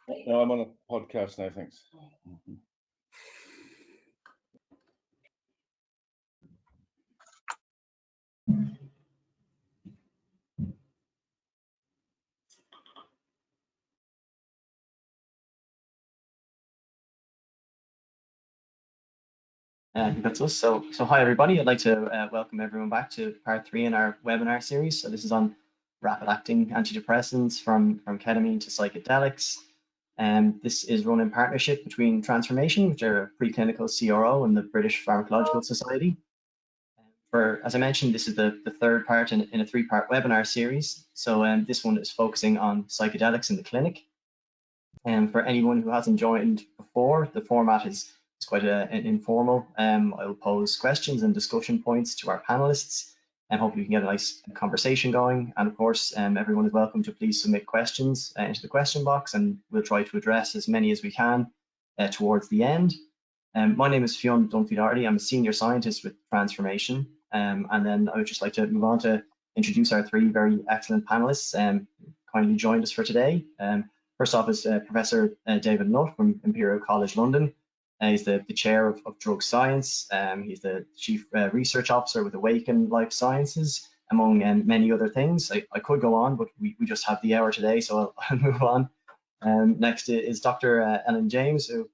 No, I'm on a podcast now, thanks. That's us. So hi everybody. I'd like to welcome everyone back to part 3 in our webinar series. So this is on rapid-acting antidepressants from ketamine to psychedelics. This is run in partnership between Transformation, which are a preclinical CRO, and the British Pharmacological Society. As I mentioned, this is the third part in a 3-part webinar series. So this one is focusing on psychedelics in the clinic. And for anyone who hasn't joined before, the format is quite an informal. I'll pose questions and discussion points to our panelists, and hopefully we can get a nice conversation going. And of course, everyone is welcome to please submit questions into the question box, and we'll try to address as many as we can towards the end. My name is Fionn Dunphy-Doherty. I'm a senior scientist with Transformation. And then I would just like to move on to introduce our 3 very excellent panelists who kindly joined us for today. First off is Professor David Nutt from Imperial College London. He's the chair of drug science. He's the chief research officer with Awaken Life Sciences, among many other things. I could go on, but we just have the hour today, so I'll move on. Next is Dr. Ellen James, who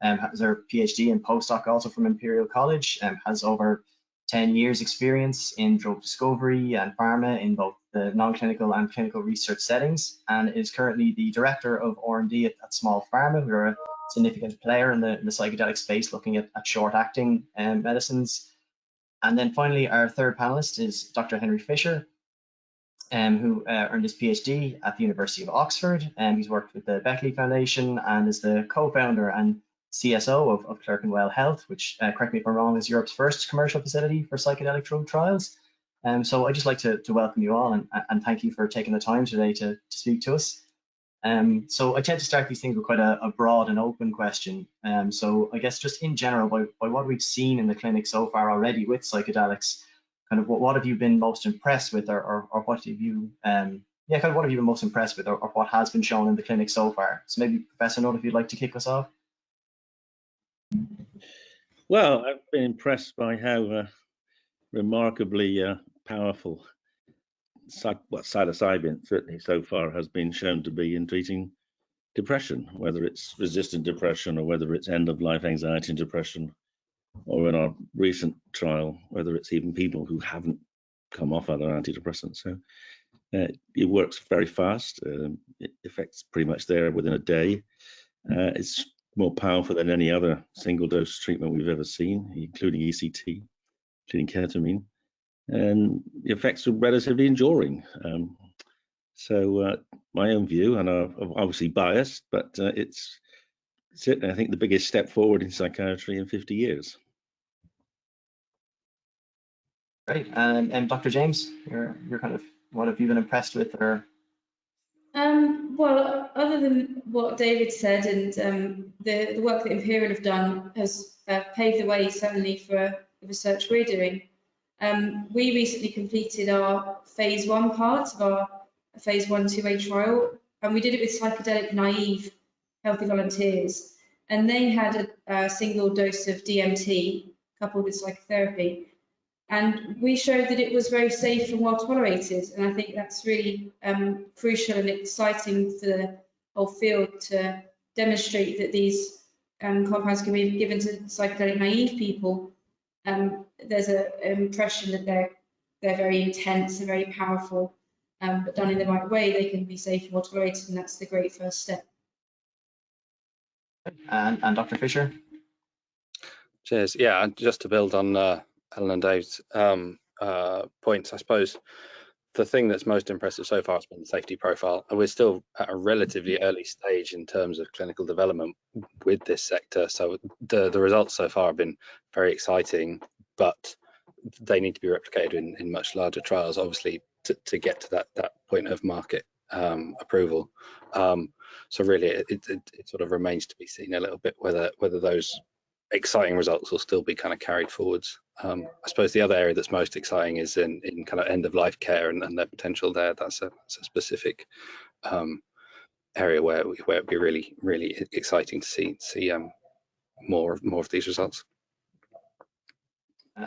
has her PhD and postdoc also from Imperial College, has over 10 years experience in drug discovery and pharma in both the non-clinical and clinical research settings, and is currently the director of R&D at Small Pharma, who are a significant player in the psychedelic space, looking at short-acting medicines. And then finally, our third panelist is Dr. Henry Fisher, who earned his PhD at the University of Oxford. He's worked with the Beckley Foundation and is the co-founder and CSO of Clerkenwell Health, which, correct me if I'm wrong, is Europe's first commercial facility for psychedelic drug trials. So I'd just like to welcome you all and thank you for taking the time today to speak to us. So I tend to start these things with quite a broad and open question. So I guess just in general, by what we've seen in the clinic so far already with psychedelics, kind of what have you been most impressed with, or what have you, kind of what have you been most impressed with, or what has been shown in the clinic so far? So maybe Professor Nutt, if you'd like to kick us off. Well, I've been impressed by how remarkably powerful psilocybin certainly so far has been shown to be in treating depression, whether it's resistant depression or whether it's end-of-life anxiety and depression, or in our recent trial, whether it's even people who haven't come off other antidepressants. So it works very fast. It affects pretty much there within a day. It's more powerful than any other single-dose treatment we've ever seen, including ECT, including ketamine. And the effects are relatively enduring. So my own view, and I'm obviously biased, but it's certainly, I think, the biggest step forward in psychiatry in 50 years. Great. And Dr. James, you're kind of, what have you been impressed with, or? Well, other than what David said, and the work that Imperial have done has paved the way certainly for the research we're doing. We recently completed our phase 1 part of our phase 1/2A trial, and we did it with psychedelic naive healthy volunteers, and they had a single dose of DMT coupled with psychotherapy. And we showed that it was very safe and well tolerated. And I think that's really crucial and exciting for the whole field to demonstrate that these compounds can be given to psychedelic naive people. There's an impression that they're very intense and very powerful, but done in the right way, they can be safe and well tolerated, and that's the great first step. And Dr. Fisher? Cheers. Yeah, just to build on Ellen and Dave's points, I suppose the thing that's most impressive so far has been the safety profile. And we're still at a relatively early stage in terms of clinical development with this sector. So the results so far have been very exciting, but they need to be replicated in much larger trials, obviously, to get to that point of market approval. So really, it sort of remains to be seen a little bit whether those exciting results will still be kind of carried forwards. I suppose the other area that's most exciting is in kind of end of life care and their potential there. That's a specific area where it'd be really exciting to see more of these results.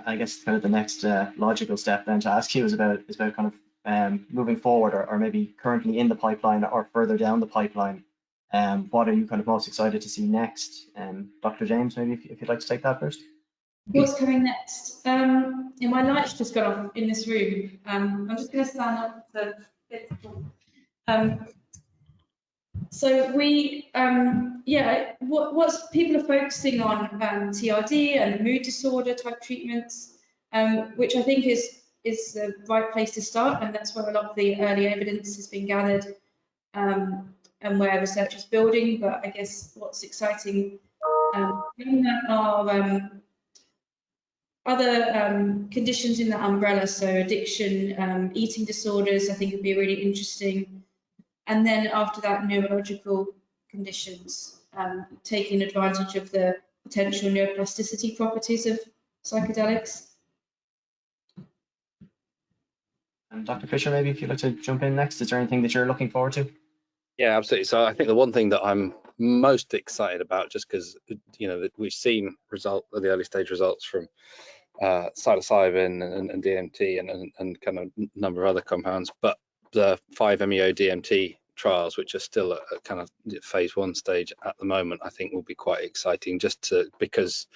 I guess kind of the next logical step then to ask you is about kind of moving forward, or maybe currently in the pipeline or further down the pipeline. What are you kind of most excited to see next? Dr. James, maybe if you'd like to take that first. What's coming next? My light's just gone off in this room. I'm just going to stand up to. So we, what people are focusing on TRD and mood disorder type treatments, which I think is the right place to start, and that's where a lot of the early evidence has been gathered, and where research is building. But I guess what's exciting are other conditions in that umbrella, so addiction, eating disorders, I think would be really interesting. And then after that, neurological conditions, taking advantage of the potential neuroplasticity properties of psychedelics. And Dr. Fisher, maybe if you'd like to jump in next, is there anything that you're looking forward to? Yeah, absolutely. So I think the one thing that I'm most excited about, just because we've seen the early stage results from psilocybin and DMT and kind of a number of other compounds, but the 5-MeO-DMT trials, which are still at kind of phase 1 stage at the moment, I think will be quite exciting, because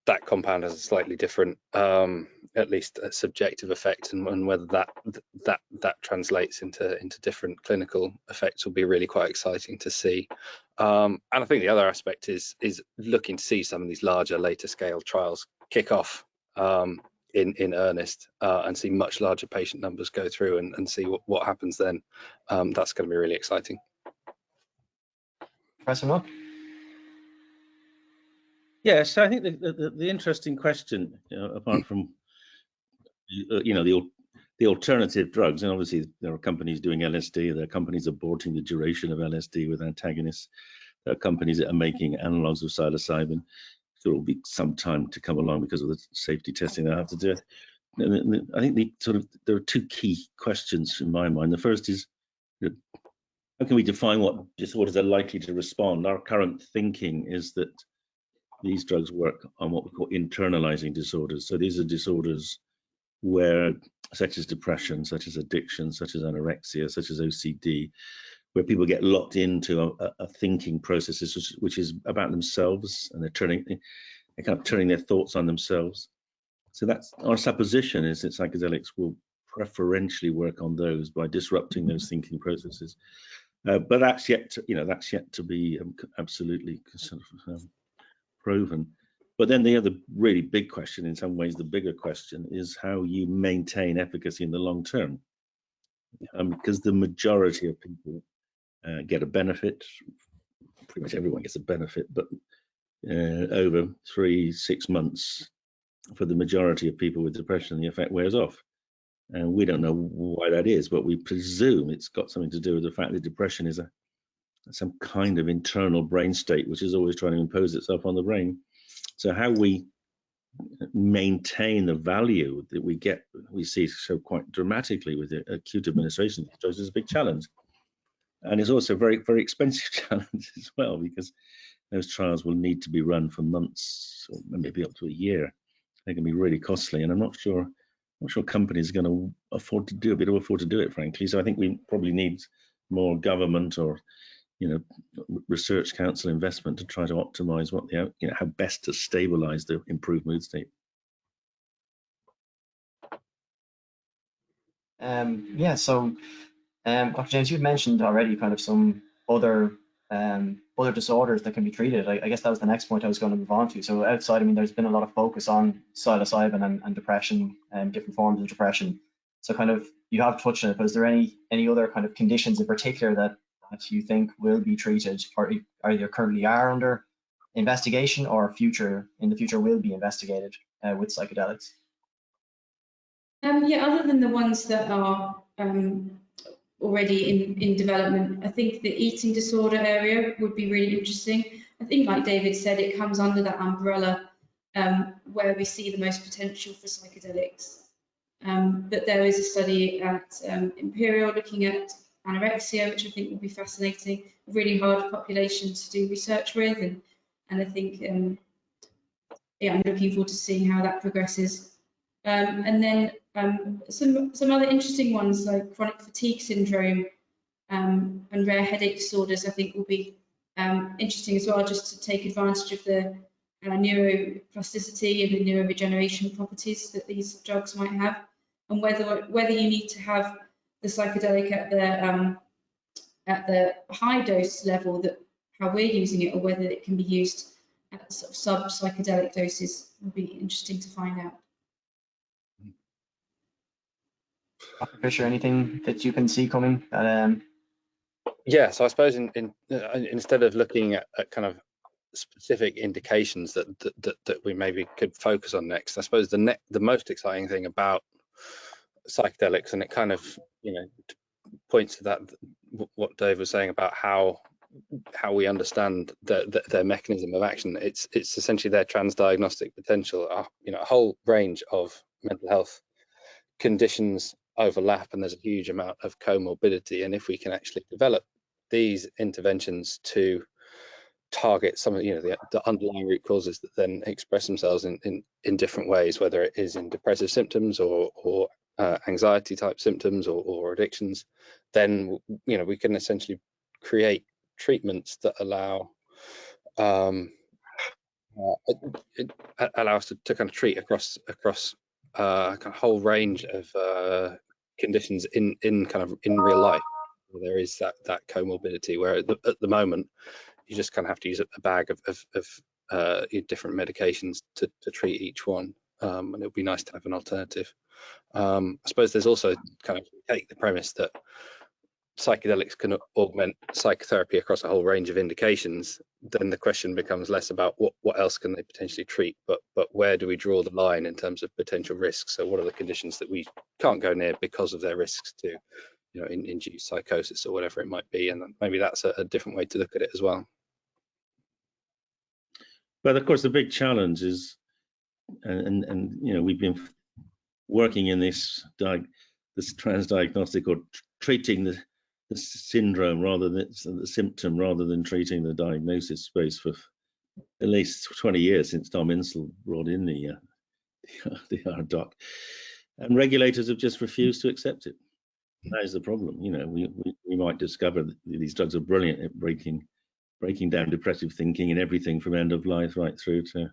that compound has a slightly different, at least a subjective effect, and whether that translates into different clinical effects will be really quite exciting to see. And I think the other aspect is looking to see some of these larger, later scale trials kick off in earnest, and see much larger patient numbers go through and see what happens then. That's going to be really exciting. Professor Nook? Yeah, so I think the interesting question, apart from the alternative drugs, and obviously there are companies doing LSD, there are companies aborting the duration of LSD with antagonists, there are companies that are making analogs of psilocybin. So it will be some time to come along because of the safety testing they have to do. I think there are two key questions in my mind. The first is, how can we define what disorders are likely to respond? Our current thinking is that these drugs work on what we call internalizing disorders. So these are disorders where, such as depression, such as addiction, such as anorexia, such as OCD, where people get locked into a thinking process which is about themselves, and they're kind of turning their thoughts on themselves. So that's our supposition, is that psychedelics will preferentially work on those by disrupting those thinking processes. But that's yet to be absolutely sort of proven. But then the other really big question, in some ways the bigger question, is how you maintain efficacy in the long term, because the majority of people get a benefit. Pretty much everyone gets a benefit, but over 3-6 months, for the majority of people with depression, the effect wears off. And we don't know why that is, but we presume it's got something to do with the fact that depression is some kind of internal brain state which is always trying to impose itself on the brain. So how we maintain the value that we see so quite dramatically with the acute administration of drugs is a big challenge. And it's also a very, very expensive challenge as well, because those trials will need to be run for months, or maybe up to a year. They can be really costly, and I'm not sure companies are going to afford to do it, frankly. So I think we probably need more government or research council investment to try to optimize how best to stabilize the improved mood state. So Dr. James, you've mentioned already kind of some other disorders that can be treated. I guess that was the next point I was going to move on to. So outside, there's been a lot of focus on psilocybin and depression and different forms of depression. So kind of you have touched on it, but is there any other kind of conditions in particular that you think will be treated, or either currently are under investigation or in the future will be investigated with psychedelics? Other than the ones that are already in development, I think the eating disorder area would be really interesting. I think, like David said, it comes under that umbrella where we see the most potential for psychedelics. But there is a study at Imperial looking at anorexia, which I think will be fascinating, a really hard population to do research with, and I think, yeah, I'm looking forward to seeing how that progresses. And then some other interesting ones like chronic fatigue syndrome and rare headache disorders, I think will be interesting as well, just to take advantage of the neuroplasticity and the neuroregeneration properties that these drugs might have, and whether you need to have the psychedelic at the high dose level, that how we're using it, or whether it can be used at sort of sub-psychedelic doses, will be interesting to find out. Dr. Fisher, anything that you can see coming? Yeah, so I suppose instead of looking at kind of specific indications that we maybe could focus on next, I suppose the most exciting thing about psychedelics, and it kind of, you know, points to that, what Dave was saying about how we understand their mechanism of action. It's essentially their transdiagnostic potential. You know, a whole range of mental health conditions overlap, and there's a huge amount of comorbidity, and if we can actually develop these interventions to target some of, you know, the underlying root causes that then express themselves in different ways, whether it is in depressive symptoms or anxiety type symptoms or addictions, then, you know, we can essentially create treatments that allow allow us to kind of treat across a kind of whole range of conditions in real life. There is that comorbidity where at the moment you just kind of have to use a bag of different medications to treat each one, and it would be nice to have an alternative. I suppose there's also kind of take the premise that psychedelics can augment psychotherapy across a whole range of indications. Then the question becomes less about what else can they potentially treat, but where do we draw the line in terms of potential risks? So what are the conditions that we can't go near because of their risks to, you know, induce psychosis or whatever it might be, and maybe that's a different way to look at it as well. But of course, the big challenge is, and you know, we've been working in this transdiagnostic, or treating the syndrome rather than the symptom, rather than treating the diagnosis space, for at least 20 years, since Tom Insel brought in the RDoc, and regulators have just refused to accept it. That is the problem. You know, we might discover that these drugs are brilliant at breaking down depressive thinking and everything from end of life right through to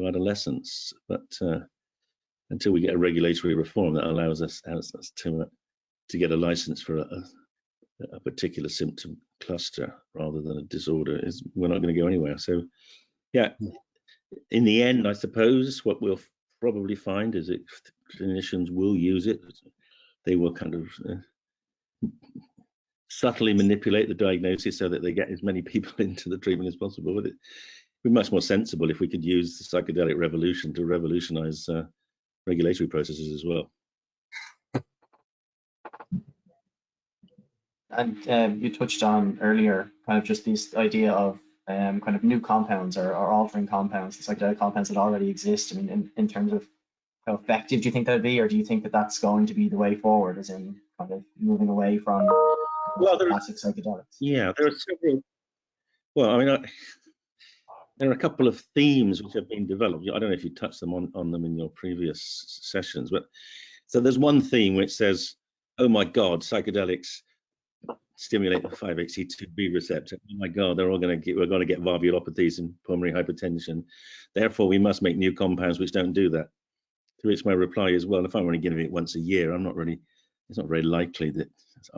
adolescence, but until we get a regulatory reform that allows us to get a license for a particular symptom cluster rather than a disorder, we're not going to go anywhere. So yeah, in the end, I suppose what we'll probably find is that clinicians will use it. They will kind of subtly manipulate the diagnosis so that they get as many people into the treatment as possible. But it'd be much more sensible if we could use the psychedelic revolution to revolutionize regulatory processes as well. And you touched on earlier kind of just this idea of kind of new compounds or altering compounds, the psychedelic compounds that already exist. I mean, in terms of how effective do you think that would be, or do you think that that's going to be the way forward, as in kind of moving away from classic psychedelics? Yeah, there are several. Well, I mean, there are a couple of themes which have been developed. I don't know if you touched them on them in your previous sessions, but so there's one theme which says, oh my God, psychedelics stimulate the 5-HT2B receptor. Oh my God, we're going to get valvulopathies and pulmonary hypertension. Therefore, we must make new compounds which don't do that. To which my reply is, well, if I'm only giving it once a year, it's not very likely that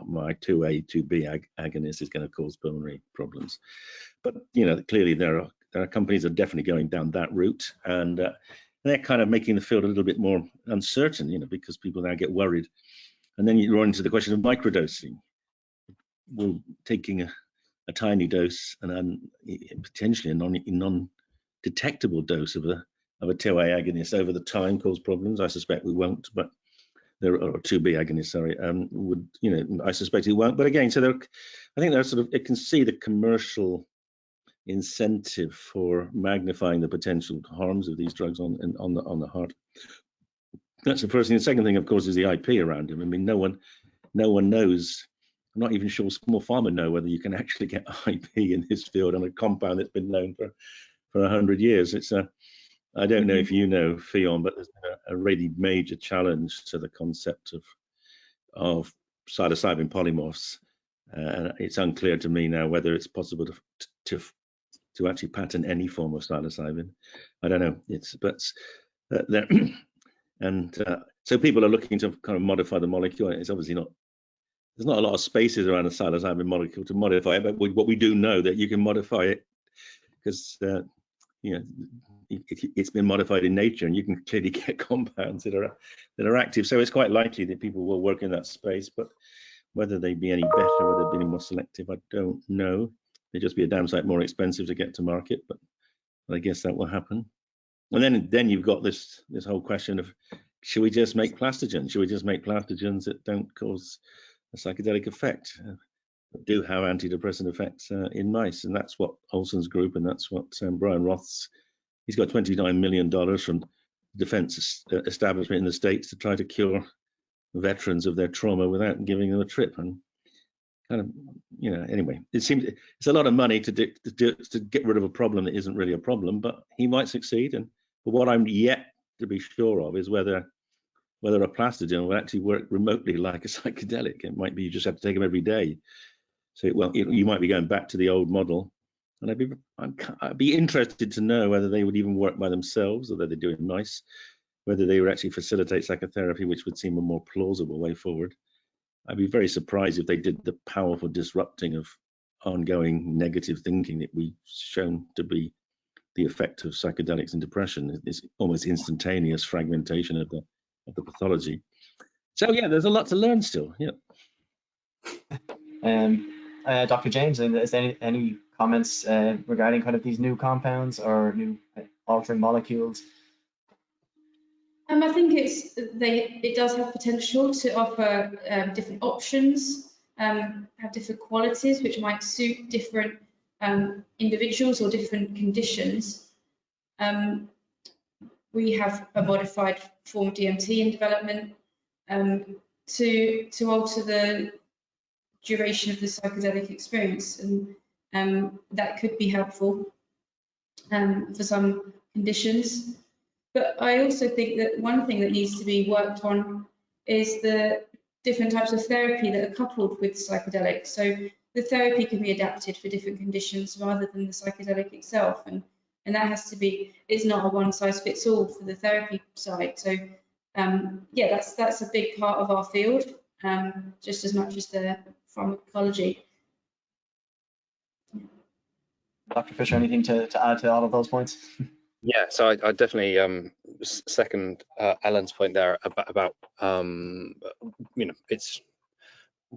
my 2A, 2B agonist is going to cause pulmonary problems. But, you know, clearly there are companies that are definitely going down that route, and they're kind of making the field a little bit more uncertain, you know, because people now get worried. And then you run into the question of microdosing. Well, taking a tiny dose and then potentially a non-detectable dose of a 2A agonist over the time cause problems. I suspect we won't, but there are 2B agonists. Sorry, would, you know, I suspect it won't. But again, so I think there's sort of, it can see the commercial incentive for magnifying the potential harms of these drugs on the heart. That's the first thing. The second thing, of course, is the IP around them. I mean, no one knows I'm not even sure small pharma know whether you can actually get IP in this field on a compound that's been known for 100 years. It's a, I don't know if you know, Fionn, but there's been a really major challenge to the concept of psilocybin polymorphs, and it's unclear to me now whether it's possible to actually patent any form of psilocybin. I don't know. So people are looking to kind of modify the molecule. It's obviously not. There's not a lot of spaces around a psilocybin molecule to modify it, but what we do know that you can modify it because it's been modified in nature, and you can clearly get compounds that are active. So it's quite likely that people will work in that space, but whether they'd be any better, whether they'd be more selective, I don't know. They'd just be a damn sight more expensive to get to market, but I guess that will happen. And then you've got this whole question of, should we just make plastogens? Should we just make plastogens that don't cause a psychedelic effect, but do have antidepressant effects in mice? And that's what Olson's group, and that's what Brian Roth's, he's got $29 million from defense establishment in the States to try to cure veterans of their trauma without giving them a trip. And kind of, anyway, it seems it's a lot of money to get rid of a problem that isn't really a problem, but he might succeed. But what I'm yet to be sure of is whether a plastogen will actually work remotely like a psychedelic. It might be you just have to take them every day. So, you might be going back to the old model. And I'd be interested to know whether they would even work by themselves, or whether they do it in mice, whether they would actually facilitate psychotherapy, which would seem a more plausible way forward. I'd be very surprised if they did the powerful disrupting of ongoing negative thinking that we've shown to be the effect of psychedelics and depression. It's almost instantaneous fragmentation of the pathology. So yeah, there's a lot to learn still. Yeah. Dr. James, is there any comments regarding kind of these new compounds or new altering molecules? I think it does have potential to offer different options, have different qualities which might suit different individuals or different conditions. We have a modified form of DMT in development to alter the duration of the psychedelic experience, and that could be helpful for some conditions. But I also think that one thing that needs to be worked on is the different types of therapy that are coupled with psychedelics. So the therapy can be adapted for different conditions rather than the psychedelic itself, and that has to be, it's not a one size fits all for the therapy side. So yeah, that's a big part of our field, just as much as the pharmacology. Dr. Fisher, anything to add to all of those points? Yeah, so I definitely second Alan's point there about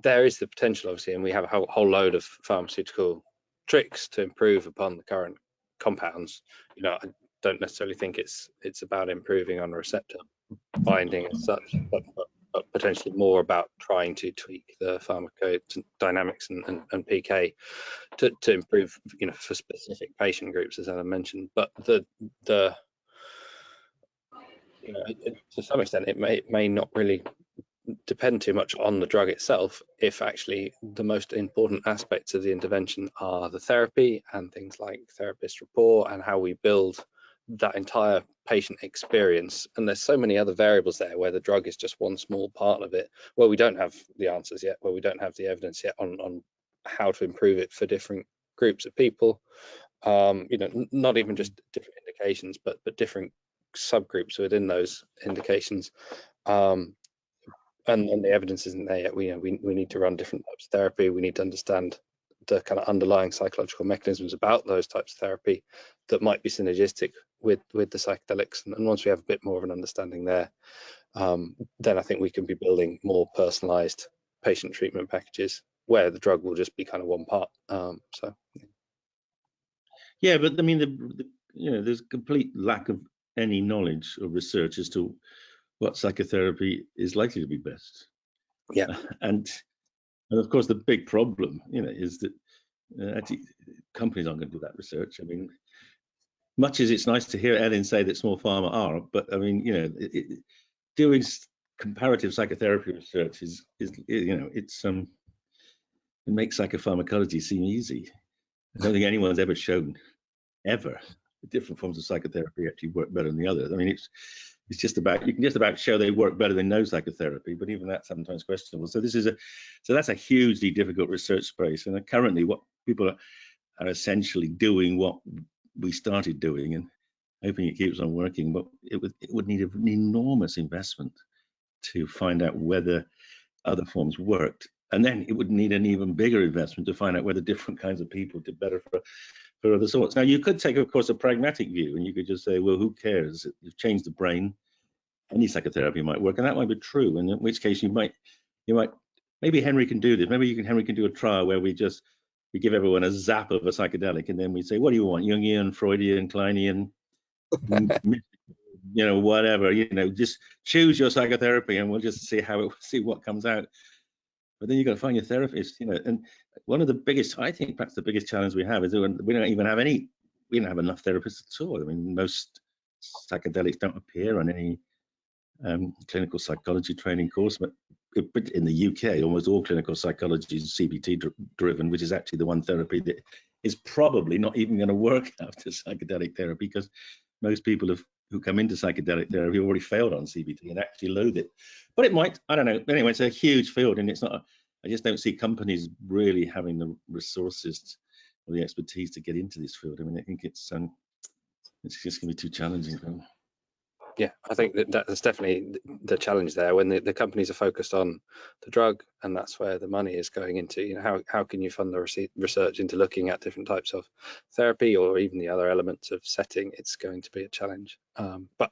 there is the potential, obviously, and we have a whole load of pharmaceutical tricks to improve upon the current compounds. I don't necessarily think it's about improving on receptor binding as such, but potentially more about trying to tweak the pharmacodynamics and PK to improve, for specific patient groups, as Alan mentioned. But to some extent, it may not really depend too much on the drug itself, if actually the most important aspects of the intervention are the therapy and things like therapist rapport and how we build that entire patient experience. And there's so many other variables there where the drug is just one small part of it, where we don't have the answers yet, where we don't have the evidence yet on how to improve it for different groups of people, not even just different indications, but different subgroups within those indications. And the evidence isn't there yet. We need to run different types of therapy. We need to understand the kind of underlying psychological mechanisms about those types of therapy that might be synergistic with the psychedelics. And once we have a bit more of an understanding there, then I think we can be building more personalized patient treatment packages where the drug will just be kind of one part. Yeah, but I mean, there's complete lack of any knowledge or research as to what psychotherapy is likely to be best. Yeah, and of course the big problem, is that actually companies aren't going to do that research. I mean, much as it's nice to hear Ellen say that small pharma are, but I mean, doing comparative psychotherapy research is it's and make psychopharmacology seem easy. I don't think anyone's ever shown, ever, that different forms of psychotherapy actually work better than the others. I mean, it's just about, you can just about show they work better than no psychotherapy, but even that's sometimes questionable. So that's a hugely difficult research space. And currently what people are essentially doing what we started doing, and hoping it keeps on working, but it would need an enormous investment to find out whether other forms worked. And then it would need an even bigger investment to find out whether different kinds of people did better for other sorts. Now, you could take, of course, a pragmatic view, and you could just say, well, who cares? You've changed the brain. Any psychotherapy might work, and that might be true. And in which case, you might, maybe Henry can do this. Maybe Henry can do a trial where we give everyone a zap of a psychedelic, and then we say, what do you want? Jungian, Freudian, Kleinian, whatever. Just choose your psychotherapy, and we'll just see what comes out. But then you've got to find your therapist, and one of the biggest, I think perhaps the biggest challenge we have is we don't have enough therapists at all. I mean, most psychedelics don't appear on any clinical psychology training course, but in the UK, almost all clinical psychology is CBT driven, which is actually the one therapy that is probably not even going to work after psychedelic therapy, because most people who come into psychedelic therapy already failed on CBT and actually loathe it. But it might, I don't know. Anyway, it's a huge field, and it's not. I just don't see companies really having the resources or the expertise to get into this field. I mean, I think it's just going to be too challenging for them. Yeah, I think that's definitely the challenge there, when the companies are focused on the drug, and that's where the money is going into. How can you fund the research into looking at different types of therapy, or even the other elements of setting? It's going to be a challenge. But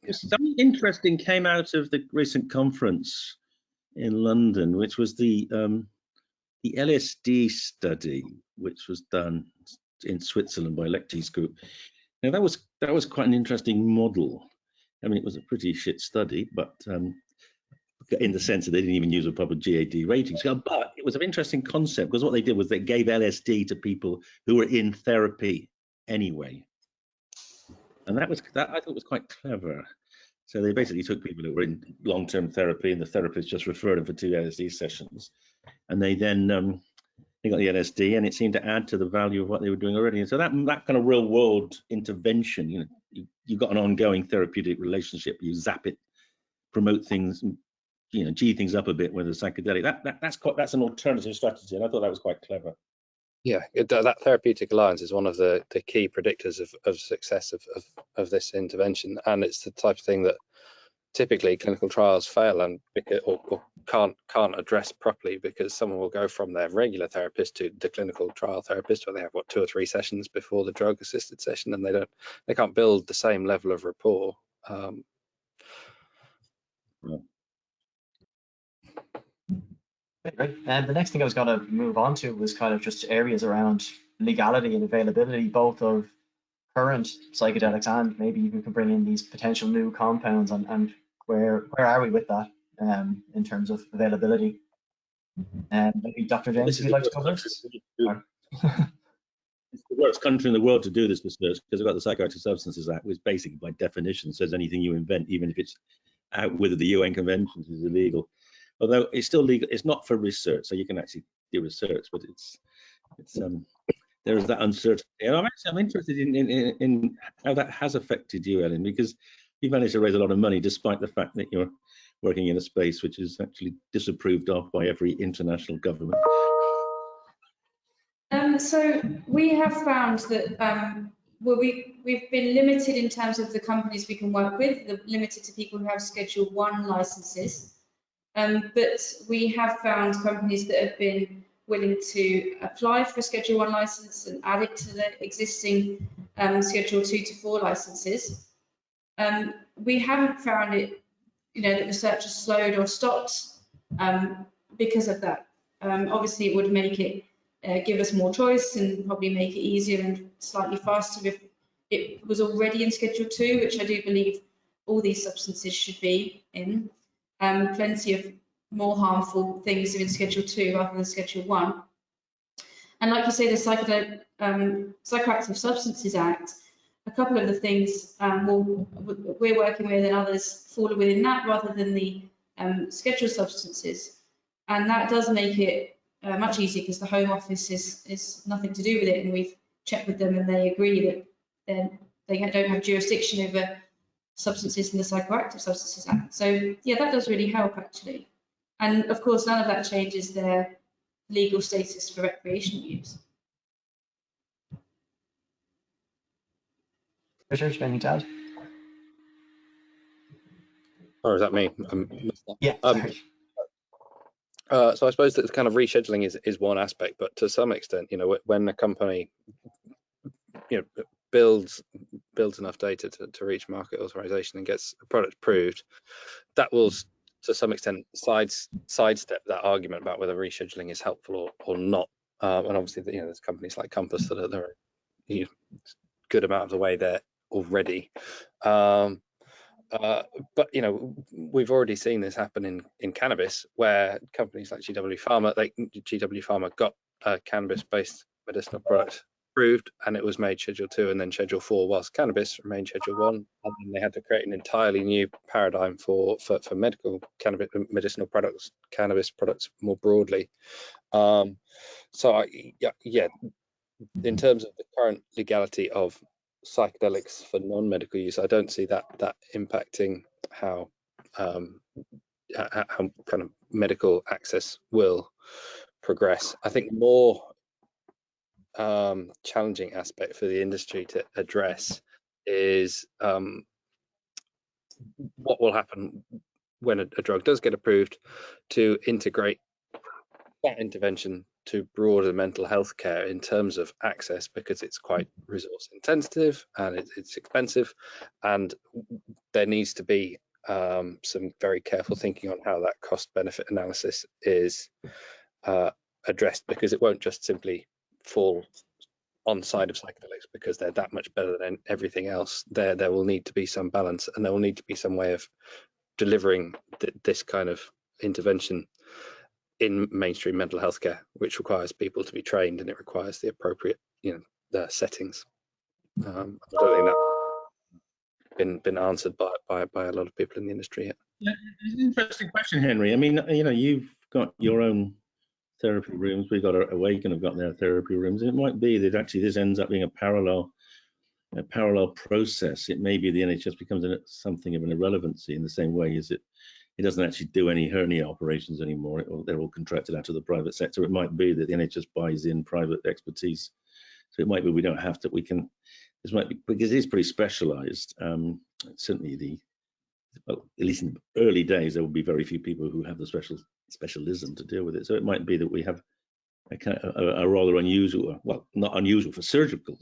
yeah. Something interesting came out of the recent conference in London, which was the LSD study, which was done in Switzerland by Lectie's group. Now that was quite an interesting model. I mean, it was a pretty shit study, but in the sense that they didn't even use a proper GAD rating scale. But it was an interesting concept, because what they did was they gave LSD to people who were in therapy anyway, and that I thought was quite clever. So they basically took people who were in long-term therapy, and the therapist just referred them for 2 LSD sessions, and they then they got the LSD, and it seemed to add to the value of what they were doing already. And so that kind of real-world intervention, you got an ongoing therapeutic relationship. You zap it, promote things, G things up a bit with a psychedelic. That's an alternative strategy, and I thought that was quite clever. Yeah, that therapeutic alliance is one of the key predictors of success of this intervention, and it's the type of thing that typically clinical trials fail and or can't address properly, because someone will go from their regular therapist to the clinical trial therapist, where they have 2 or 3 sessions before the drug assisted session, and they can't build the same level of rapport. Great. And the next thing I was going to move on to was kind of just areas around legality and availability, both of current psychedelics and maybe even can bring in these potential new compounds, and where are we with that in terms of availability? And maybe Dr. James, if you'd like to cover this. It's the worst country in the world to do this research, because we've got the Psychoactive Substances Act, which basically by definition says anything you invent, even if it's out with the UN conventions, is illegal. Although it's still legal, it's not for research, so you can actually do research, but there is that uncertainty. And I'm interested in how that has affected you, Ellen, because you've managed to raise a lot of money despite the fact that you're working in a space which is actually disapproved of by every international government. So we have found that we've been limited in terms of the companies we can work with, limited to people who have Schedule 1 licenses. But we have found companies that have been willing to apply for a Schedule 1 license and add it to the existing Schedule 2 to 4 licenses. We haven't found it, that research has slowed or stopped because of that. Obviously, it would make it give us more choice and probably make it easier and slightly faster if it was already in Schedule 2, which I do believe all these substances should be in. Plenty of more harmful things are in Schedule 2 rather than Schedule 1. And like you say, the Psychoactive Substances Act, a couple of the things we're working with and others fall within that rather than the scheduled substances. And that does make it much easier because the Home Office is nothing to do with it, and we've checked with them and they agree that they don't have jurisdiction over substances in the Psychoactive Substances Act. So yeah, that does really help actually. And of course, none of that changes their legal status for recreational use. Richard, anything to add? Or is that me? Yeah, sorry. So I suppose that kind of rescheduling is one aspect, but to some extent, when a company, builds enough data to reach market authorization and gets a product approved, that will to some extent sidestep that argument about whether rescheduling is helpful or not. And obviously, there's companies like Compass that are a good amount of the way there already. But we've already seen this happen in cannabis, where companies like GW Pharma got a cannabis-based medicinal product approved, and it was made Schedule 2 and then Schedule 4, whilst cannabis remained Schedule 1, and then they had to create an entirely new paradigm for medical cannabis medicinal products, cannabis products more broadly. So yeah, in terms of the current legality of psychedelics for non-medical use, I don't see that impacting how kind of medical access will progress. I think more challenging aspect for the industry to address is what will happen when a drug does get approved, to integrate that intervention to broader mental health care in terms of access, because it's quite resource intensive and it's expensive, and there needs to be some very careful thinking on how that cost benefit analysis is addressed, because it won't just simply fall on side of psychedelics because they're that much better than everything else. There will need to be some balance, and there will need to be some way of delivering this kind of intervention in mainstream mental health care, which requires people to be trained, and it requires the appropriate settings. I don't think that's been answered by a lot of people in the industry yet. Yeah, it's an interesting question, Henry. I mean, you've got your own therapy rooms. We've got Awaken have got their therapy rooms. It might be that actually this ends up being a parallel process. It may be the NHS becomes something of an irrelevancy in the same way as it doesn't actually do any hernia operations anymore. They're all contracted out of the private sector. It might be that the NHS buys in private expertise. So it might be we don't have to. This might be because it is pretty specialised. Certainly at least in the early days, there will be very few people who have the specialism to deal with it. So it might be that we have a rather unusual, well, not unusual for surgical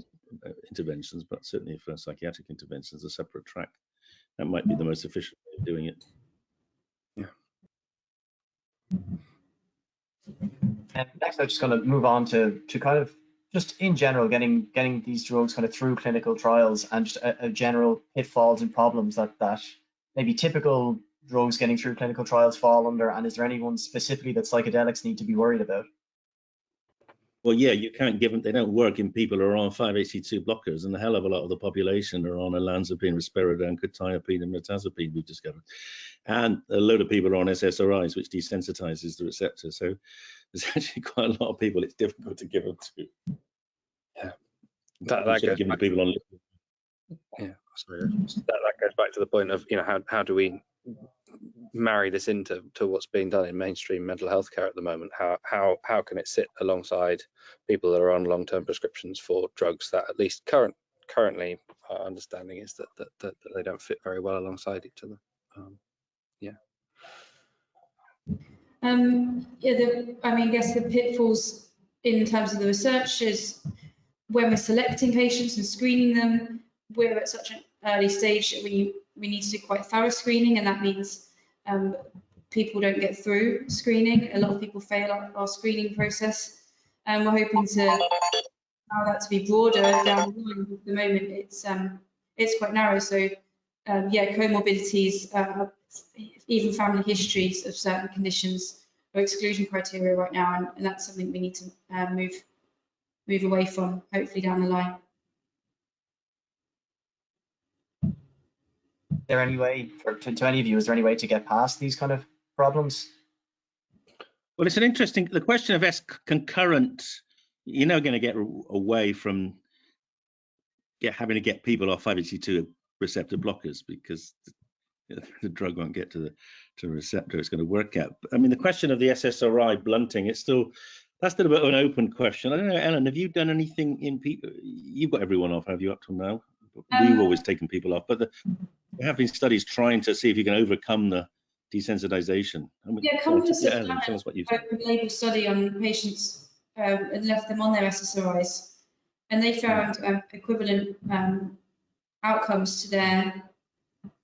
interventions, but certainly for psychiatric interventions, a separate track. That might be the most efficient way of doing it. Next, I'm just going to move on to kind of just in general getting these drugs kind of through clinical trials, and just a general pitfalls and problems that maybe typical drugs getting through clinical trials fall under, and is there anyone specifically that psychedelics need to be worried about? Well, yeah, you can't give them, they don't work in people who are on 5-HT2 blockers, and a hell of a lot of the population are on olanzapine, risperidone, quetiapine, and mirtazapine, we've discovered. And a load of people are on SSRIs, which desensitizes the receptor. So there's actually quite a lot of people it's difficult to give them to. Yeah, that goes back to people on. Yeah, sorry. That goes back to the point of how do we marry this into what's being done in mainstream mental health care at the moment? How can it sit alongside people that are on long-term prescriptions for drugs that, at least currently, our understanding is that they don't fit very well alongside each other. I guess the pitfalls in terms of the research is when we're selecting patients and screening them, we're at such an early stage that we need to do quite thorough screening, and that means people don't get through screening. A lot of people fail our screening process, and we're hoping to allow that to be broader down the line. At the moment, it's quite narrow. So comorbidities, even family histories of certain conditions are exclusion criteria right now, and that's something we need to move away from, hopefully down the line. Is there any way to any of you? Is there any way to get past these kind of problems? Well, it's an interesting, the question of concurrent, you're now going to get away from having to get people off 5-HT2 receptor blockers, because the drug won't get to the receptor it's going to work at. I mean, the question of the SSRI blunting, it's still, that's still a bit of an open question. I don't know, Ellen, have you done anything in people? You've got everyone off, have you, up till now? We've always taken people off, but there have been studies trying to see if you can overcome the desensitization. Yeah, Compass yeah, have Ellen, done tell us what you've an open label study on patients and left them on their SSRIs, and they found equivalent outcomes to their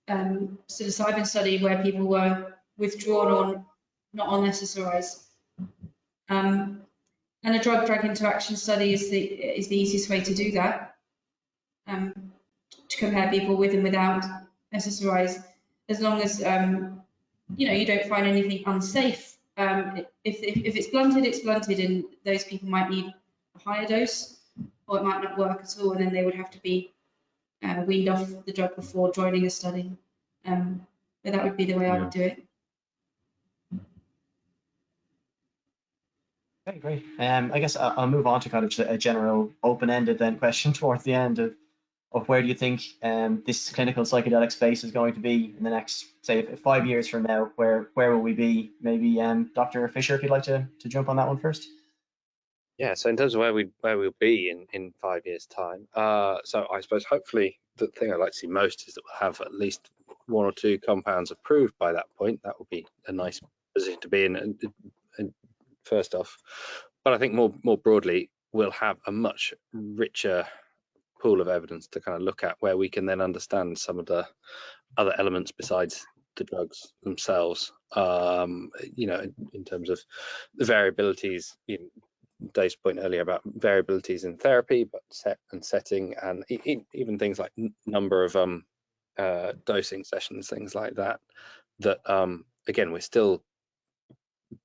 psilocybin study, where people were withdrawn or not on SSRIs. And a drug-drug interaction study is the easiest way to do that, to compare people with and without SSRIs, as long as you don't find anything unsafe. If it's blunted, and those people might need a higher dose, or it might not work at all, and then they would have to be weaned off the drug before joining a study. But that would be the way I would do it. Okay, great. I guess I'll move on to kind of a general open-ended then question towards the end of where do you think this clinical psychedelic space is going to be in the next, say, 5 years from now? Where will we be? Maybe Dr. Fisher, if you'd like to jump on that one first. Yeah, so in terms of where we'll be in 5 years' time, so I suppose hopefully the thing I'd like to see most is that we'll have at least 1 or 2 compounds approved by that point. That would be a nice position to be in, and first off. But I think more broadly, we'll have a much richer pool of evidence to kind of look at, where we can then understand some of the other elements besides the drugs themselves. In terms of the variabilities, Dave's point earlier about variabilities in therapy, but setting, and even things like number of dosing sessions, things like that. Again, we're still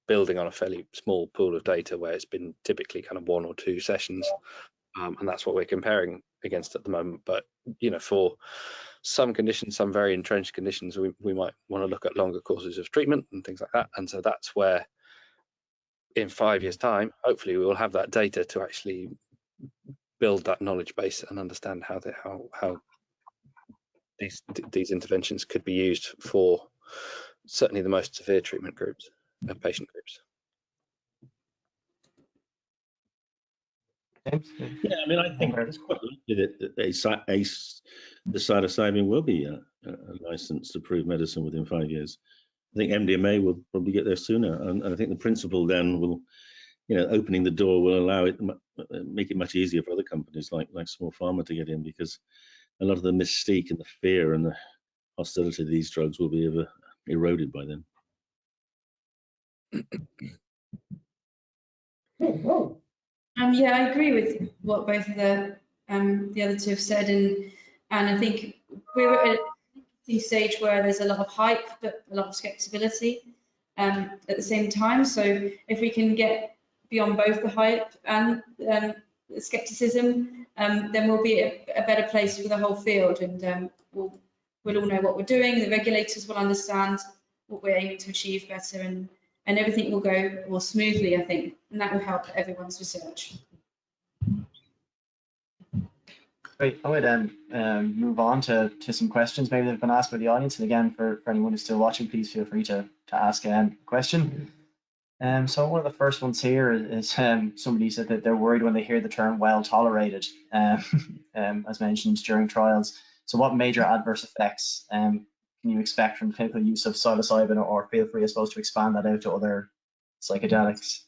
building on a fairly small pool of data, where it's been typically kind of 1 or 2 sessions, and that's what we're comparing against at the moment. But for some conditions, some very entrenched conditions, we might want to look at longer courses of treatment and things like that. And so that's where, in 5 years' time, hopefully we will have that data to actually build that knowledge base and understand how these interventions could be used for certainly the most severe treatment groups, patient groups. Yeah, I mean, I think it's quite likely that the psilocybin will be a licensed approved medicine within 5 years. I think MDMA will probably get there sooner, and I think the principle then will, opening the door will allow it, make it much easier for other companies like small pharma to get in, because a lot of the mystique and the fear and the hostility of these drugs will be eroded by then. Yeah, I agree with what both of the other two have said, and I think we're at a stage where there's a lot of hype but a lot of skepticism at the same time. So if we can get beyond both the hype and the skepticism, then we'll be a better place for the whole field, and we'll all know what we're doing. The regulators will understand what we're aiming to achieve better, and everything will go more smoothly, I think, and that will help everyone's research. Great. I would move on to some questions maybe that have been asked by the audience. And again, for anyone who's still watching, please feel free to ask a question. So one of the first ones here is somebody said that they're worried when they hear the term well tolerated, as mentioned during trials. So what major adverse effects can you expect from the clinical use of psilocybin, or feel free, I suppose, to expand that out to other psychedelics?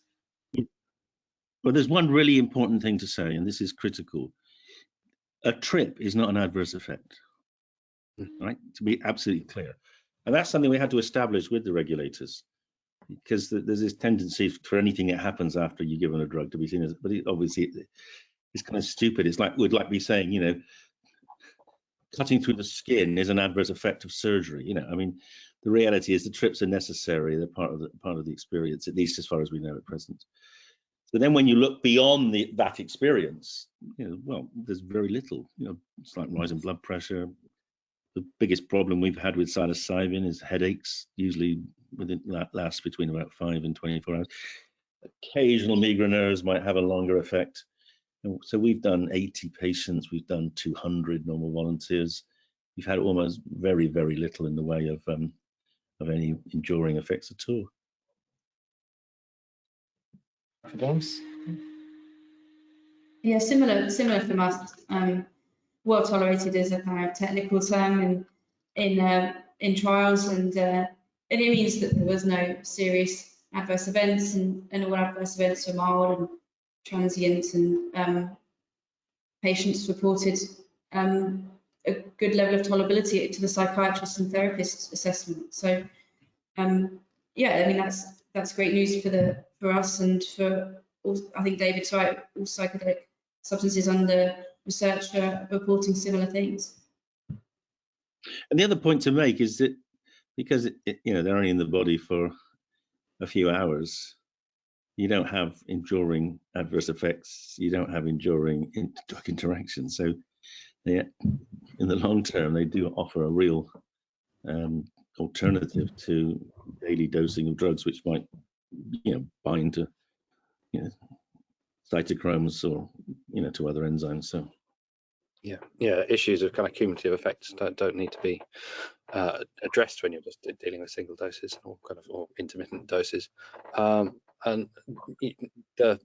Well, there's one really important thing to say, and this is critical. A trip is not an adverse effect, right? To be absolutely clear. And that's something we had to establish with the regulators, because there's this tendency for anything that happens after you're given a drug to be seen as, but obviously it's kind of stupid. It's like, we'd like be saying, cutting through the skin is an adverse effect of surgery. I mean, the reality is the trips are necessary. They're part of the experience, at least as far as we know at present. So then when you look beyond that experience, well, there's very little, slight rise in blood pressure, The biggest problem we've had with psilocybin is headaches, usually within that lasts between about 5 and 24 hours. Occasional migraineurs might have a longer effect. And so we've done 80 patients, we've done 200 normal volunteers. We've had almost very, very little in the way of any enduring effects at all. James? Yeah, similar from us. Well tolerated is a kind of technical term in trials, and it means that there was no serious adverse events, and all adverse events were mild and transient, and patients reported a good level of tolerability to the psychiatrist and therapist assessment. So yeah, I mean that's great news for us, and for all, I think David's right, all psychedelic substances under research are reporting similar things. And the other point to make is that because they're only in the body for a few hours, you don't have enduring adverse effects, you don't have enduring drug interactions. So in the long term, they do offer a real alternative to daily dosing of drugs, which might bind to cytochromes or to other enzymes. So yeah, issues of kind of cumulative effects don't need to be addressed when you're just dealing with single doses or intermittent doses. And the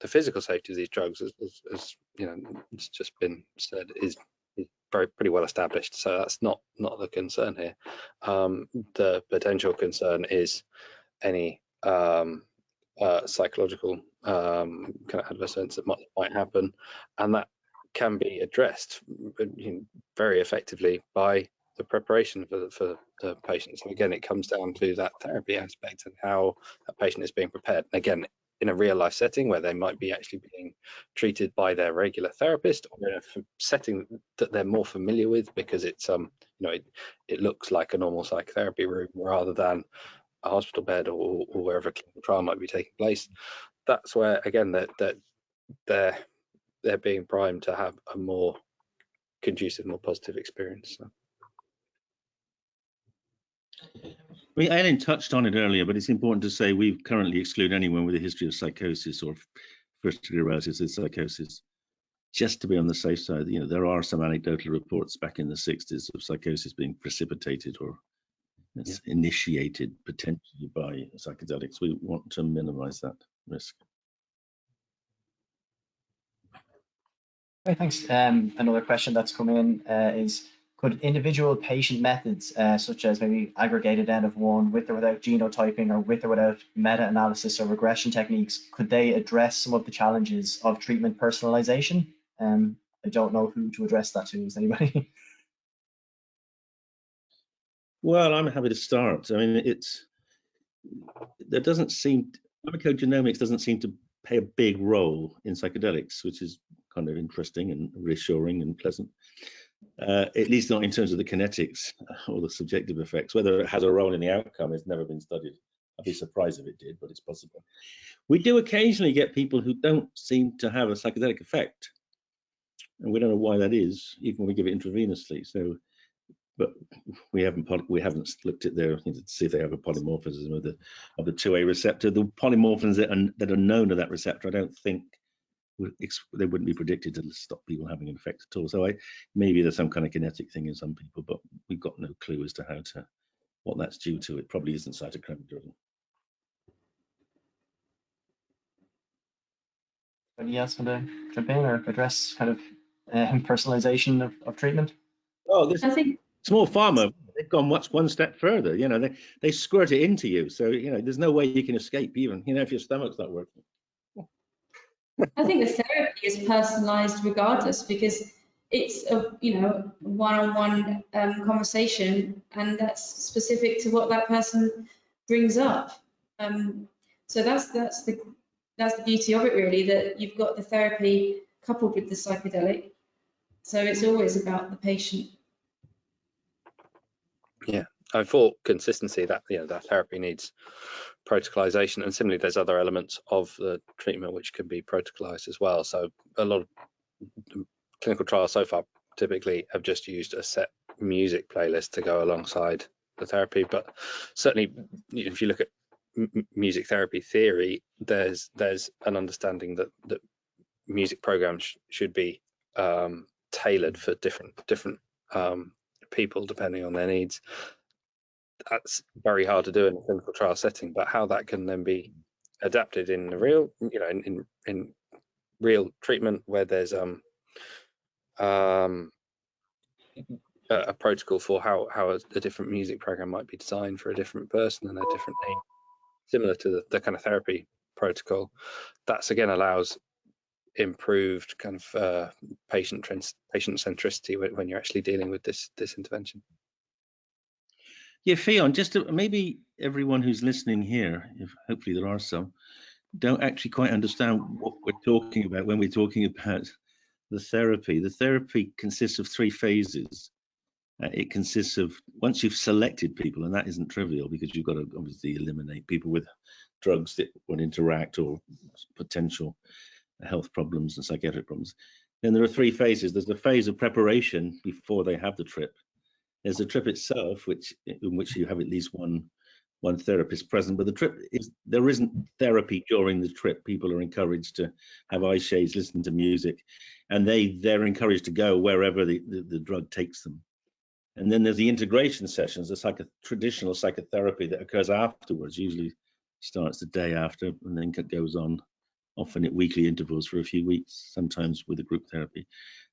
physical safety of these drugs, as it's just been said, is pretty well established. So that's not the concern here. The potential concern is any psychological kind of adverse events that might happen, and that can be addressed very effectively by the preparation for the patient. So again, it comes down to that therapy aspect and how a patient is being prepared. And again, in a real life setting where they might be actually being treated by their regular therapist, or in a setting that they're more familiar with, because it's it looks like a normal psychotherapy room rather than a hospital bed or wherever a clinical trial might be taking place. That's where again that they're being primed to have a more conducive, more positive experience. So. Ellen touched on it earlier, but it's important to say we currently exclude anyone with a history of psychosis or first-degree relatives with psychosis, just to be on the safe side. There are some anecdotal reports back in the 60s of psychosis being precipitated or initiated potentially by psychedelics. We want to minimize that risk. Okay, thanks. Another question that's come in is, could individual patient methods, such as maybe aggregated N of 1 with or without genotyping, or with or without meta-analysis or regression techniques, could they address some of the challenges of treatment personalization? I don't know who to address that to. Is anybody? Well, I'm happy to start. I mean, pharmacogenomics doesn't seem to play a big role in psychedelics, which is kind of interesting and reassuring and pleasant. At least not in terms of the kinetics or the subjective effects. Whether it has a role in the outcome has never been studied. I'd be surprised if it did, but it's possible. We do occasionally get people who don't seem to have a psychedelic effect, and we don't know why that is, even when we give it intravenously. So, but we haven't looked at their to see if they have a polymorphism of the 2A receptor. The polymorphisms that are known to that receptor, I don't think they wouldn't be predicted to stop people having an effect at all. So maybe there's some kind of kinetic thing in some people, but we've got no clue as to what that's due to. It probably isn't cytochrome driven. Anybody else want to jump in or address kind of personalization of treatment? Oh, I think small pharma, they've gone one step further. They squirt it into you, so there's no way you can escape, even if your stomach's not working. I think the therapy is personalised regardless, because it's a one-on-one conversation, and that's specific to what that person brings up. So that's the beauty of it, really, that you've got the therapy coupled with the psychedelic. So it's always about the patient. Yeah, I thought consistency, that that therapy needs protocolization, and similarly there's other elements of the treatment which can be protocolized as well. So a lot of clinical trials so far typically have just used a set music playlist to go alongside the therapy. But certainly, if you look at music therapy theory, there's an understanding that music programs should be tailored for different people depending on their needs. That's very hard to do in a clinical trial setting, but how that can then be adapted in the real, in real treatment where there's a protocol for how a different music program might be designed for a different person and a different need, similar to the kind of therapy protocol. That's again allows improved kind of patient centricity when you're actually dealing with this intervention. Yeah, Fionn, just maybe everyone who's listening here, if hopefully there are some, don't actually quite understand what we're talking about when we're talking about the therapy. The therapy consists of 3 phases. It consists of, once you've selected people, and that isn't trivial because you've got to obviously eliminate people with drugs that would interact or potential health problems and psychiatric problems. Then there are 3 phases. There's the phase of preparation before they have the trip. There's the trip itself, in which you have at least one therapist present, but the trip there isn't therapy during the trip. People are encouraged to have eye shades, listen to music, and they're encouraged to go wherever the drug takes them. And then there's the integration sessions, the traditional psychotherapy that occurs afterwards, usually starts the day after and then goes on, often at weekly intervals for a few weeks, sometimes with a group therapy.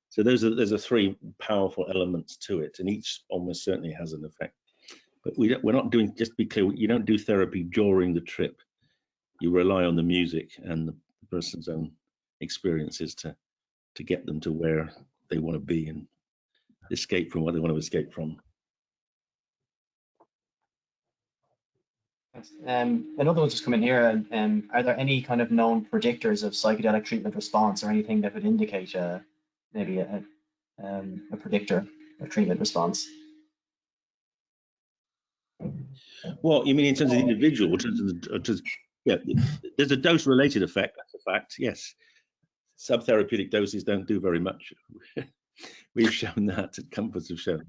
So there's 3 powerful elements to it, and each almost certainly has an effect. But we're not doing, just to be clear, you don't do therapy during the trip. You rely on the music and the person's own experiences to get them to where they want to be and escape from what they want to escape from. Another one's just come in here. Are there any kind of known predictors of psychedelic treatment response or anything that would indicate maybe a predictor of treatment response? Well, you mean in terms of the individual, yeah, there's a dose-related effect, that's a fact, yes. Subtherapeutic doses don't do very much. We've shown that, Comforts have shown.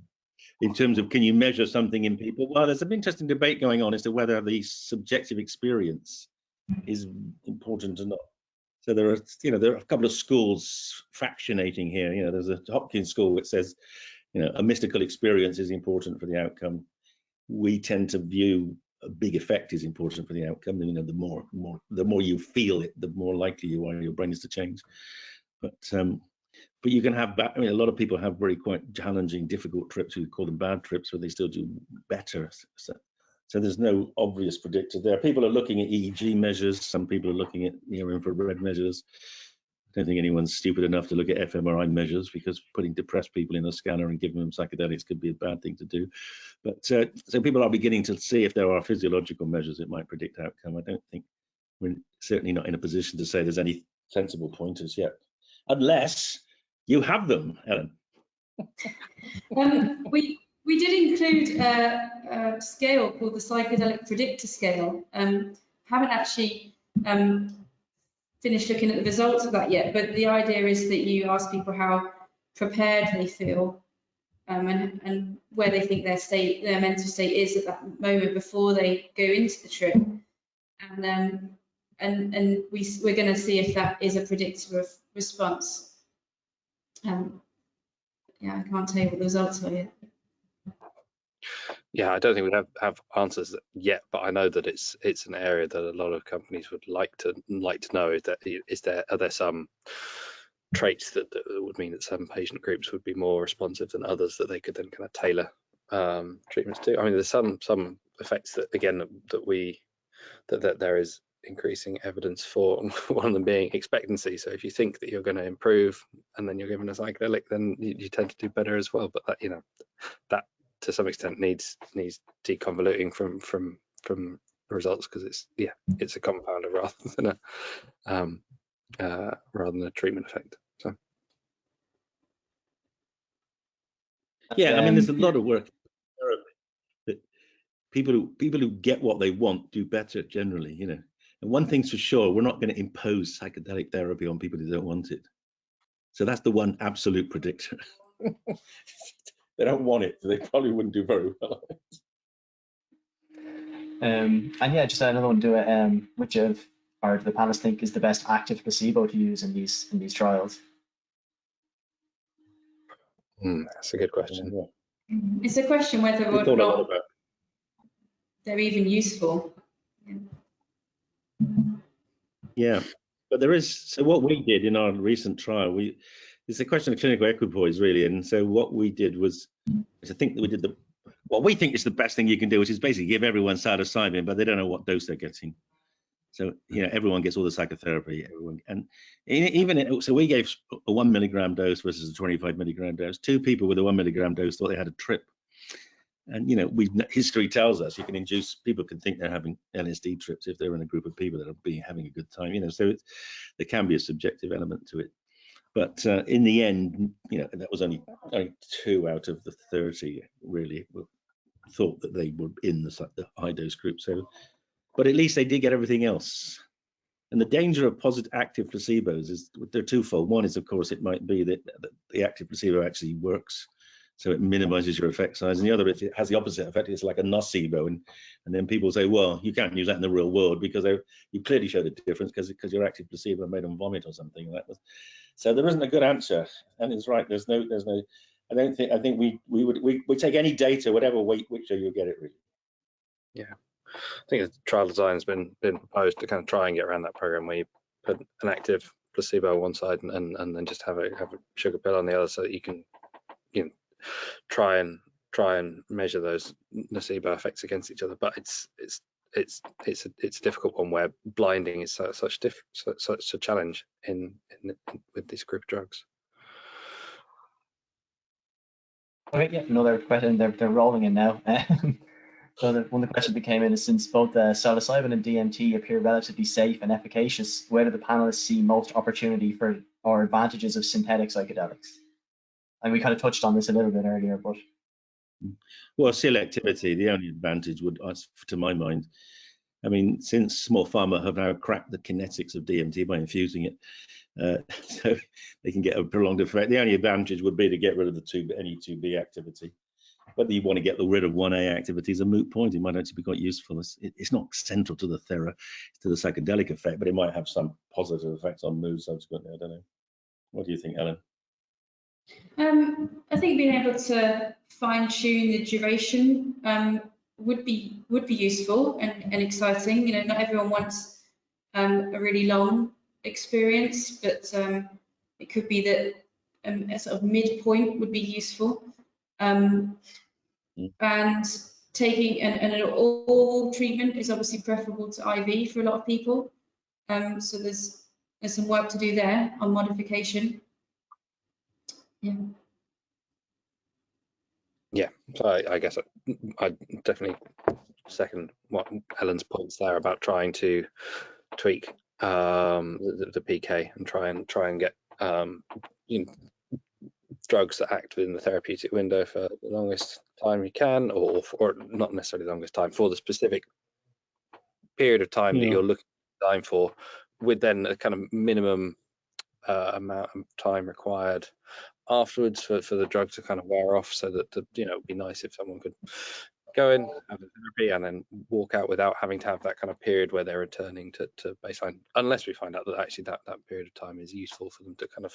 In terms of, can you measure something in people? Well, there's an interesting debate going on as to whether the subjective experience is important or not. So there are a couple of schools fractionating here. There's a Hopkins school which says, a mystical experience is important for the outcome. We tend to view a big effect is important for the outcome. The more you feel it, the more likely you are your brain is to change. But you can have, a lot of people have quite challenging, difficult trips. We call them bad trips, where they still do better. So there's no obvious predictor there. People are looking at EEG measures. Some people are looking at near-infrared measures. I don't think anyone's stupid enough to look at fMRI measures, because putting depressed people in a scanner and giving them psychedelics could be a bad thing to do. But so people are beginning to see if there are physiological measures that might predict outcome. I don't think we're certainly not in a position to say there's any sensible pointers yet, unless you have them, Ellen. We did include a scale called the Psychedelic Predictor Scale. Haven't actually finished looking at the results of that yet, but the idea is that you ask people how prepared they feel and where they think their mental state is at that moment before they go into the trip, and we're going to see if that is a predictor of response. Yeah, I can't tell you what the results are yet. Yeah, I don't think we have answers yet, but I know that it's an area that a lot of companies would like to know. Are there some traits that would mean that some patient groups would be more responsive than others that they could then kind of tailor treatments to? I mean, there's some effects that, again, that there is increasing evidence for, one of them being expectancy. So if you think that you're going to improve and then you're given a psychedelic, then you tend to do better as well. But that, that to some extent needs deconvoluting from results, because it's a compounder rather than a treatment effect. So yeah, I mean, there's a lot of work that people who get what they want do better generally, And one thing's for sure, we're not going to impose psychedelic therapy on people who don't want it. So that's the one absolute predictor. they don't want it, so they probably wouldn't do very well. And yeah, just another one to it. Which of or do the panelists think is the best active placebo to use in these trials? That's a good question. It's a question whether or not they're even useful. Yeah, but there is, so what we did in our recent trial, it's a question of clinical equipoise really, and so what we did was, I think that we did what we think is the best thing you can do, which is basically give everyone psilocybin, but they don't know what dose they're getting. So, you know, everyone gets all the psychotherapy, so we gave a 1 milligram dose versus a 25 milligram dose. 2 people with a 1 milligram dose thought they had a trip. And, you know, history tells us people can think they're having LSD trips if they're in a group of people that are having a good time, you know, so there can be a subjective element to it. But in the end, you know, that was only 2 out of the 30 really thought that they were in the high dose group. So, but at least they did get everything else. And the danger of positive active placebos is they're twofold. One is, of course, it might be that the active placebo actually works, so it minimizes your effect size. And the other, if it has the opposite effect, it's like a nocebo. And then people say, well, you can't use that in the real world because you clearly showed a difference because your active placebo made them vomit or something. So there isn't a good answer. And it's right. There's no. I think we take any data, whatever weight, which you'll get it really. Yeah. I think the trial design has been proposed to kind of try and get around that program where you put an active placebo on one side and then just have a sugar pill on the other, so that you can try and measure those nocebo effects against each other. But it's a difficult one where blinding is such a challenge with this group of drugs. Okay, yeah, another question. They're rolling in now. So one of the questions that came in is, since both psilocybin and DMT appear relatively safe and efficacious, where do the panelists see most opportunity for or advantages of synthetic psychedelics? And we kind of touched on this a little bit earlier, but well, selectivity, the only advantage would, to my mind, I mean, since small pharma have now cracked the kinetics of DMT by infusing it, so they can get a prolonged effect. The only advantage would be to get rid of any 2B activity. Whether you want to get rid of 1A activity is a moot point. It might actually be quite useful. It's not central to the psychedelic effect, but it might have some positive effects on mood subsequently. I don't know. What do you think, Ellen? I think being able to fine-tune the duration would be useful and exciting. You know, not everyone wants a really long experience, but it could be that a sort of midpoint would be useful. And taking an oral treatment is obviously preferable to IV for a lot of people. So there's some work to do there on modification. Yeah, so I guess I definitely second what Ellen's points there about trying to tweak the PK and try and get drugs that act within the therapeutic window for the longest time you can, or not necessarily the longest time, for the specific period of time that you're looking to design for, with then a kind of minimum amount of time required afterwards for the drug to kind of wear off, so that it'd be nice if someone could go in, have a therapy, and then walk out without having to have that kind of period where they're returning to baseline, unless we find out that actually that period of time is useful for them to kind of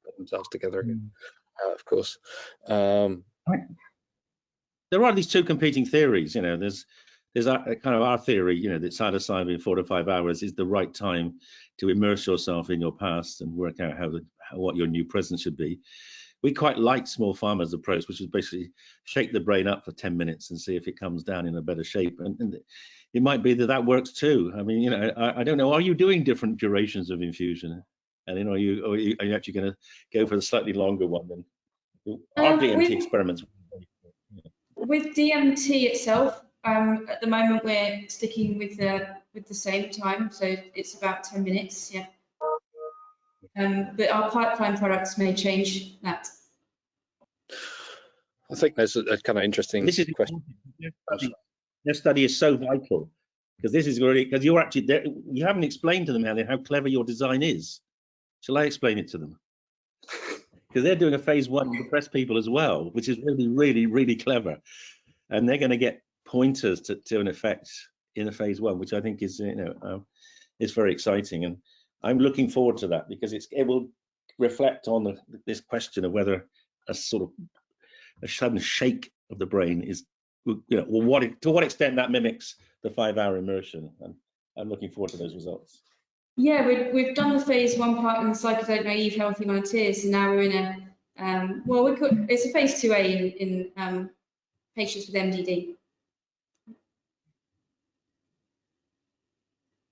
put themselves together again. Of course, there are these two competing theories. There's a kind of our theory, that psilocybin 4 to 5 hours is the right time to immerse yourself in your past and work out what your new present should be. We quite like small pharma's approach, which is basically shake the brain up for 10 minutes and see if it comes down in a better shape. And it might be that works too. I mean, I don't know. Are you doing different durations of infusion? And are you actually going to go for the slightly longer one than our DMT experiments? With DMT itself, at the moment we're sticking with the same time, so it's about 10 minutes. Yeah. But our pipeline products may change that. I think there's a kind of interesting question. Their study is so vital, because this is really, because you're actually there, you haven't explained to them, Helen, how clever your design is. Shall I explain it to them? because they're doing a phase 1 depressed people as well, which is really clever, and they're going to get pointers to an effect in a phase 1, which I think is is very exciting, and I'm looking forward to that, because it will reflect on this question of whether a sort of a sudden shake of the brain is, to what extent that mimics the 5-hour immersion, and I'm looking forward to those results. Yeah, we've done the phase 1 part in psychedelic naive healthy volunteers, and now we're in a it's a phase 2A in patients with MDD.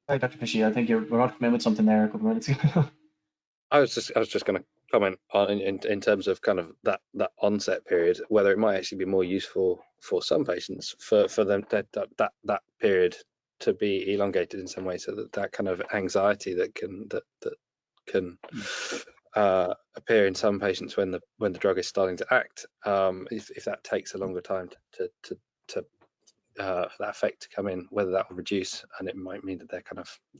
Hi, Dr. Fishy. I think we're on to come in with something there a couple of minutes ago. I was just going to comment on in terms of kind of that onset period, whether it might actually be more useful for some patients for them that period to be elongated in some way, so that kind of anxiety that can appear in some patients when the drug is starting to act, if that takes a longer time to for that effect to come in, whether that will reduce, and it might mean that they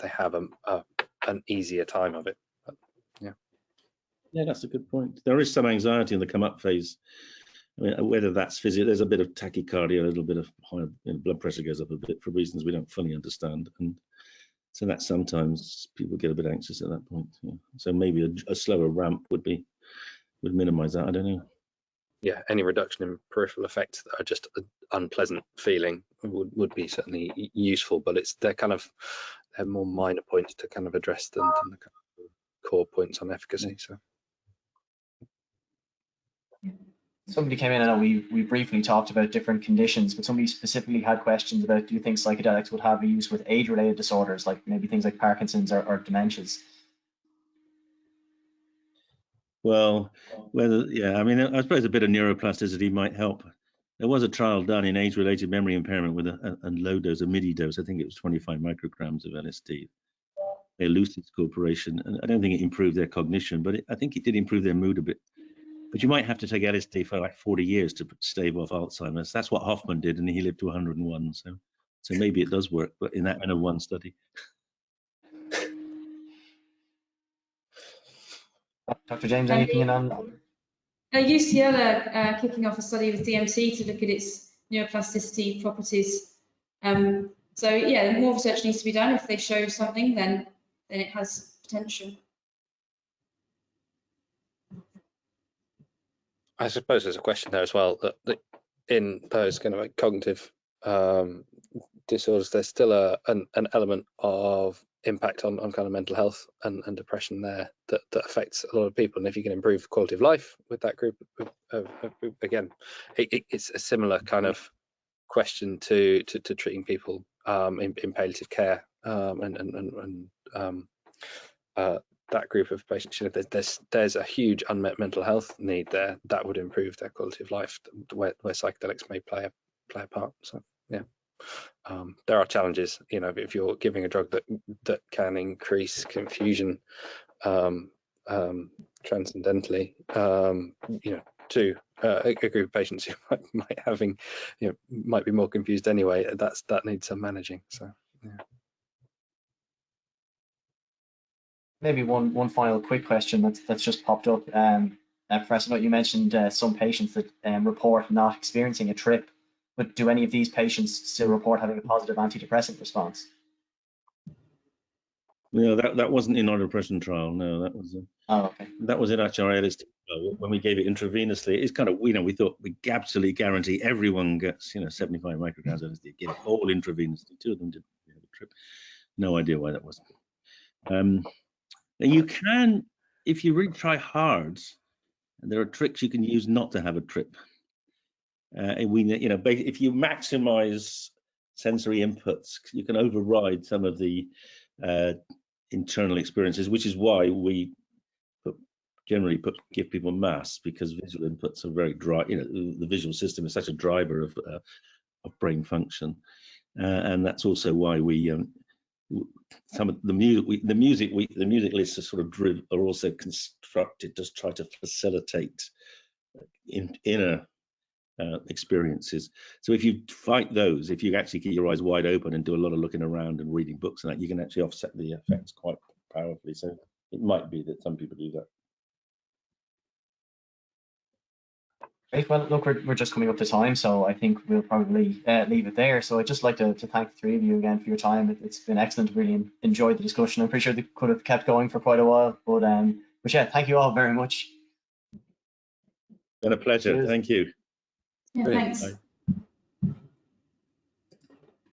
have an easier time of it. But, yeah, that's a good point. There is some anxiety in the come up phase. I mean, whether that's physical, there's a bit of tachycardia, a little bit of higher, blood pressure goes up a bit for reasons we don't fully understand, and so that sometimes people get a bit anxious at that point. Yeah. So maybe a slower ramp would minimize that. I don't know. Yeah, any reduction in peripheral effects that are just an unpleasant feeling would be certainly useful, but they're more minor points to kind of address than the kind of core points on efficacy. So. Somebody came in, I know we briefly talked about different conditions, but somebody specifically had questions about, do you think psychedelics would have a use with age-related disorders, like maybe things like Parkinson's or dementias? Well, I mean, I suppose a bit of neuroplasticity might help. There was a trial done in age-related memory impairment with a low dose, a MIDI dose. I think it was 25 micrograms of LSD. Their Lucid Corporation, and I don't think it improved their cognition, but I think it did improve their mood a bit. But you might have to take LSD for like 40 years to stave off Alzheimer's. That's what Hoffman did, and he lived to 101. So maybe it does work, but in that kind of one study. Dr. James, anything in on? UCL are kicking off a study with DMT to look at its neuroplasticity properties. So yeah, more research needs to be done. If they show something, then it has potential. I suppose there's a question there as well that in those kind of like cognitive disorders, there's still an element of impact on kind of mental health and depression there that affects a lot of people. And if you can improve quality of life with that group, again, it's a similar kind of question to treating people in palliative care and that group of patients. There's a huge unmet mental health need there that would improve their quality of life, where psychedelics may play a part. So yeah. There are challenges, if you're giving a drug that can increase confusion transcendentally, to a group of patients who might be more confused anyway. That needs some managing. So yeah. Maybe one final quick question that's just popped up. Professor Nutt, you mentioned some patients that report not experiencing a trip, but do any of these patients still report having a positive antidepressant response? No, that wasn't in our depression trial. No, that was. Okay. That was in our LSD when we gave it intravenously. It's kind of, we thought we absolutely guarantee everyone gets 75 micrograms of LSD. Give it all intravenously. 2 of them didn't have a trip. No idea why that was. You can, if you really try hard, there are tricks you can use not to have a trip. If you maximize sensory inputs, you can override some of the internal experiences, which is why we generally give people mass, because visual inputs are very dry. The visual system is such a driver of brain function, and that's also why we some of the music lists are sort of are also constructed to try to facilitate inner experiences. So if you fight those, if you actually keep your eyes wide open and do a lot of looking around and reading books and that, you can actually offset the effects quite powerfully. So it might be that some people do that. Great. Well, look, we're just coming up to time, so I think we'll probably leave it there. So I'd just like to thank the three of you again for your time. It's been excellent. Really enjoyed the discussion. I'm pretty sure they could have kept going for quite a while, but yeah, thank you all very much. Been a pleasure. Cheers. Thank you. Yeah, Brilliant. thanks.